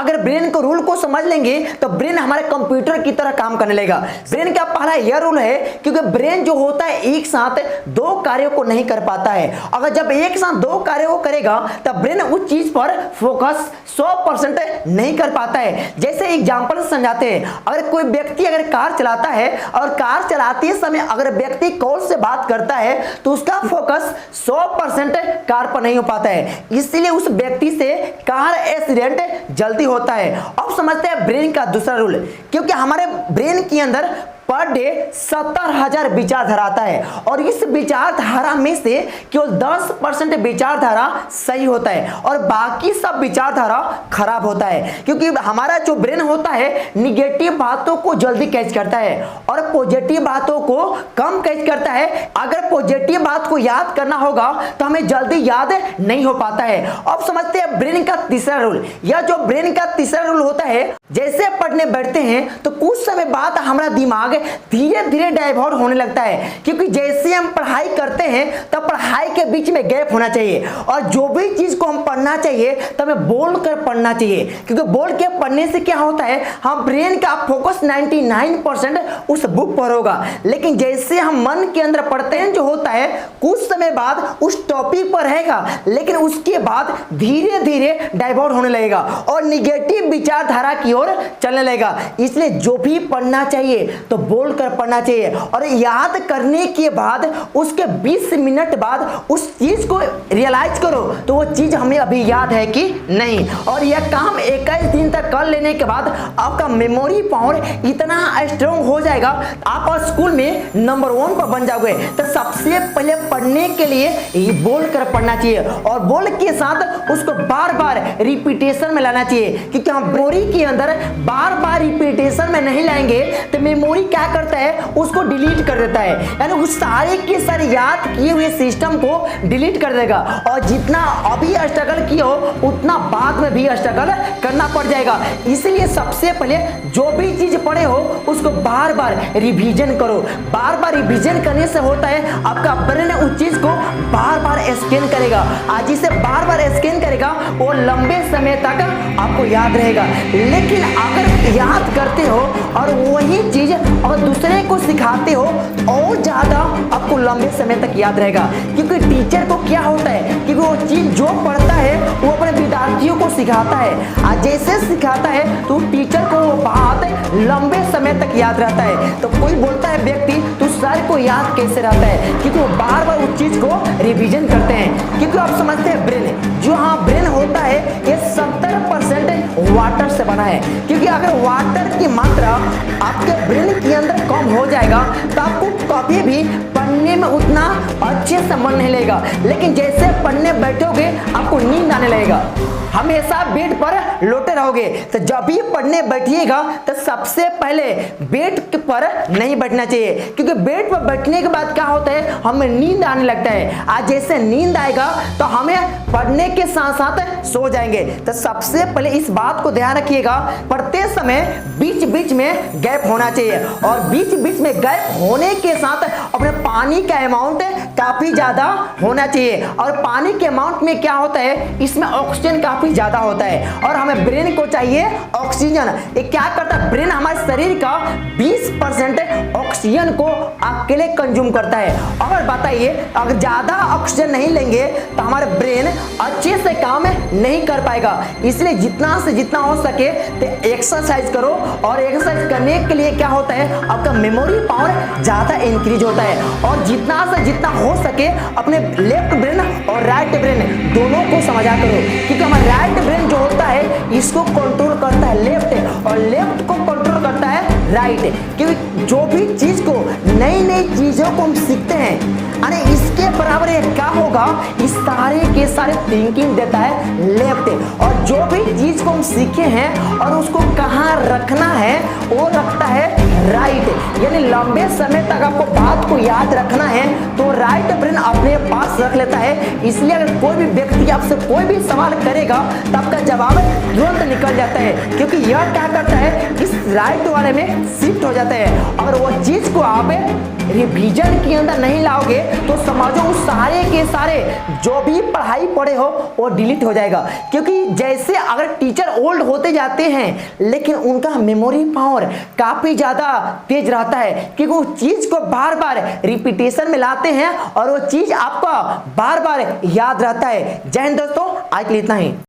अगर ब्रेन को रूल को समझ लेंगे तो ब्रेन हमारे कंप्यूटर की तरह काम करने लगेगा। ब्रेन का पहला यह रूल है, क्योंकि ब्रेन जो होता है एक साथ दो कार्यों को नहीं कर पाता है। अगर जब एक साथ दो कार्यों को करेगा तब ब्रेन उस चीज पर फोकस 100% नहीं कर पाता है। जैसे एग्जांपल समझाते हैं, अगर कोई व्यक्ति अगर कार चलाता है और कार चलाते समय अगर व्यक्ति कॉल से बात करता है तो उसका फोकस 100% कार पर नहीं हो पाता है, इसलिए उस व्यक्ति से कार एक्सीडेंट जल्दी होता है। अब समझते हैं ब्रेन का दूसरा रूल, क्योंकि हमारे ब्रेन के अंदर पर डे 70,000 विचारधारा आता है और इस विचारधारा में से केवल 10% विचारधारा सही होता है और बाकी सब विचारधारा खराब होता है। क्योंकि हमारा जो ब्रेन होता है निगेटिव बातों को जल्दी कैच करता है और पॉजिटिव बातों को कम कैच करता है। अगर पॉजिटिव बात को याद करना होगा तो हमें जल्दी याद नहीं हो पाता है। अब समझते हैं ब्रेन का तीसरा रूल। यह जो ब्रेन का तीसरा रूल होता है, जैसे पढ़ने बैठते हैं तो कुछ समय बाद हमारा दिमाग धीरे धीरे डाइवर्ट होने लगता है, क्योंकि जैसे हम पढ़ाई करते हैं तब पढ़ाई के बीच में गैप होना चाहिए और जो भी चीज को हम पढ़ना चाहिए तब हमें बोल कर पढ़ना चाहिए। क्योंकि बोल के पढ़ने से क्या होता है, हम ब्रेन का फोकस 99% उस बुक पर होगा, लेकिन जैसे हम मन के अंदर पढ़ते हैं जो होता है कुछ समय बाद उस टॉपिक पर रहेगा, लेकिन उसके बाद धीरे धीरे डाइवर्ट होने लगेगा और निगेटिव विचारधारा की ओर चलने लगेगा। इसलिए जो भी पढ़ना चाहिए तो बोल कर पढ़ना चाहिए और याद करने के बाद उसके 20 मिनट बाद उस चीज को रियलाइज करो तो वो चीज हमें अभी याद है कि नहीं। और यह काम 21 दिन तक कर लेने के बाद आपका मेमोरी पावर इतना स्ट्रांग हो जाएगा, आप स्कूल में नंबर 1 पर बन जाओगे। तो सबसे पहले पढ़ने के लिए बोल कर पढ़ना चाहिए और बोल के साथ उसको बार बार रिपीटेशन में लाना चाहिए, क्योंकि हम मेमोरी के अंदर बार बार रिपीटेशन में नहीं लाएंगे तो मेमोरी क्या करता है, उसको डिलीट कर देता है, यानी उस सारे के सारे याद किए हुए सिस्टम को डिलीट कर देगा और जितना अभी स्ट्रगल किया हो उतना बाद में भी स्ट्रगल करना पड़ जाएगा। इसलिए सबसे पहले जो भी चीज पढ़े हो उसको बार बार रिवीजन करो। बार बार रिवीजन करने से होता है आपका ब्रेन उस चीज को बार बार स्कैन करेगा, आज इसे बार बार स्कैन करेगा वो लंबे समय तक आपको याद रहेगा। लेकिन अगर याद करते हो और वही चीज और दूसरे को सिखाते हो और ज्यादा आपको लंबे समय तक याद रहेगा, क्योंकि टीचर को क्या होता है कि वो चीज जो पढ़ता है वो अपने विद्यार्थियों को सिखाता है, आज जैसे सिखाता है तो टीचर को वो बात लंबे समय तक याद रहता है। तो कोई बोलता है व्यक्ति तो सर को याद कैसे रहता है, क्योंकि वो बार बार उस चीज को रिवीजन करते हैं। क्योंकि आप समझते हैं ब्रेन जो ब्रेन होता है ये 70% वाटर से बना है, क्योंकि अगर वाटर की मात्रा आपके ब्रेन के अंदर कम हो जाएगा तो आपको कभी भी पढ़ने में उतना अच्छे से मन नहीं लगेगा, लेकिन जैसे पढ़ने बैठोगे आपको नींद आने लगेगा, हमेशा बेड पर लोटे रहोगे। तो जब भी पढ़ने बैठिएगा तो सबसे पहले बेड पर नहीं बैठना चाहिए, क्योंकि बेड पर बैठने के बाद क्या होता है हमें नींद आने लगता है, आज जैसे नींद आएगा तो हमें पढ़ने के साथ साथ सो जाएंगे। तो सबसे पहले इस बात को ध्यान रखिएगा, पढ़ते समय बीच बीच में गैप होना चाहिए और बीच बीच में गैप होने के साथ अपने पानी का अमाउंट काफी ज्यादा होना चाहिए। और पानी के अमाउंट में क्या होता है, इसमें ऑक्सीजन काफी ज्यादा होता है और हमें ब्रेन को चाहिए ऑक्सीजन। ये क्या करता है, ब्रेन हमारे शरीर का 20% ऑक्सीजन को अकेले कंज्यूम करता है। और बताइए अगर ज्यादा ऑक्सीजन नहीं लेंगे तो हमारे ब्रेन अच्छे से काम नहीं कर पाएगा। इसलिए जितना से जितना हो सके तो एक्सरसाइज करो और एक्सरसाइज करने के लिए क्या होता है आपका मेमोरी पावर ज्यादा इंक्रीज होता है। और जितना से जितना हो सके अपने लेफ्ट ब्रेन और राइट ब्रेन दोनों को समझा करो, क्योंकि हमारा राइट ब्रेन जो होता है इसको कंट्रोल करता है लेफ्ट और लेफ्ट को कंट्रोल करता है राइट। क्योंकि जो भी चीज को नई नई चीजों को हम सीखते हैं, अरे इसके बराबर क्या होगा, इस सारे के सारे थिंकिंग देता है लेफ्ट। और जो भी चीज को हम सीखे हैं और उसको कहाँ रखना है वो रखता है राइट। यानी लंबे समय तक आपको बात को याद रखना है तो राइट ब्रेन अपने पास रख लेता है। इसलिए अगर कोई भी व्यक्ति आपसे कोई भी सवाल करेगा तो आपका जवाब तुरंत निकल जाता है, क्योंकि यह क्या करता है इस राइट वाले में शिफ्ट हो जाता है। अगर वो चीज को आप रिवीजन के अंदर नहीं लाओगे तो समझो उस सारे के सारे जो भी पढ़ाई पढ़े हो वो डिलीट हो जाएगा। क्योंकि जैसे अगर टीचर ओल्ड होते जाते हैं लेकिन उनका मेमोरी पावर काफी ज्यादा तेज रहता है, क्योंकि उस चीज को बार बार रिपीटेशन में लाते हैं और वो चीज आपका बार बार याद रहता है। जय हिंद दोस्तों, आज के लिए इतना ही।